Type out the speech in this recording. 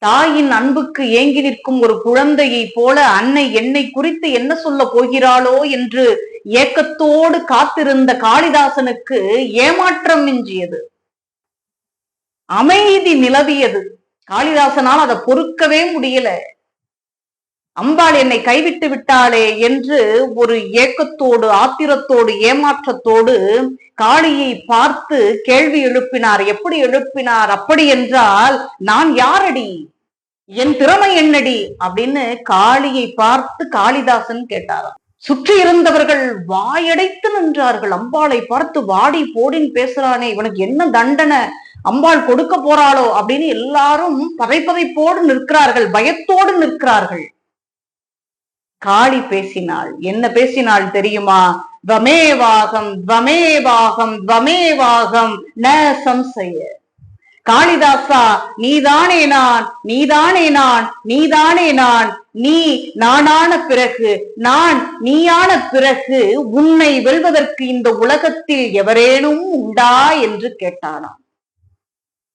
தாயின் அன்புக்கு ஏங்கி நிற்கும் ஒரு குழந்தையை போல அன்னை என்னை குறித்து என்ன சொல்ல போகிறாளோ என்று ஏக்கத்தோடு காத்திருந்த காளிதாசனுக்கு ஏமாற்றம் மிஞ்சியது. அமைதி நிலவியது. காளிதாசனால் அதை பொறுக்கவே முடியல. அம்பாள் என்னை கைவிட்டு விட்டாளே என்று ஒரு ஏக்கத்தோடு, ஆத்திரத்தோடு, ஏமாற்றத்தோடு காளியை பார்த்து கேள்வி எழுப்பினார். எப்படி எழுப்பினார்? அப்படி என்றால், நான் யாரடி, என் திறமை என்னடி அப்படின்னு காளியை பார்த்து காளிதாசன் கேட்டாராம். சுற்றி இருந்தவர்கள் வாயடைத்து நின்றார்கள். அம்பாளை பார்த்து வாடி போடின்னு பேசுறானே, இவனுக்கு என்ன தண்டனை அம்பாள் கொடுக்க போறாளோ அப்படின்னு எல்லாரும் பதைப்பதைப்போடு நிற்கிறார்கள், பயத்தோடு நிற்கிறார்கள். காளி பேசினாள். என்ன பேசினாள் தெரியுமா? வமேவாகம் வமேவாகம் வமேவாகம் ந சம்சய. காளிதாசா, நீதானே நான், நீதானே நான், நீதானே நான். நீ நானான பிறகு, நான் நீயான பிறகு உன்னை வெல்வதற்கு இந்த உலகத்தில் எவரேனும் உண்டா என்று கேட்டானாம்.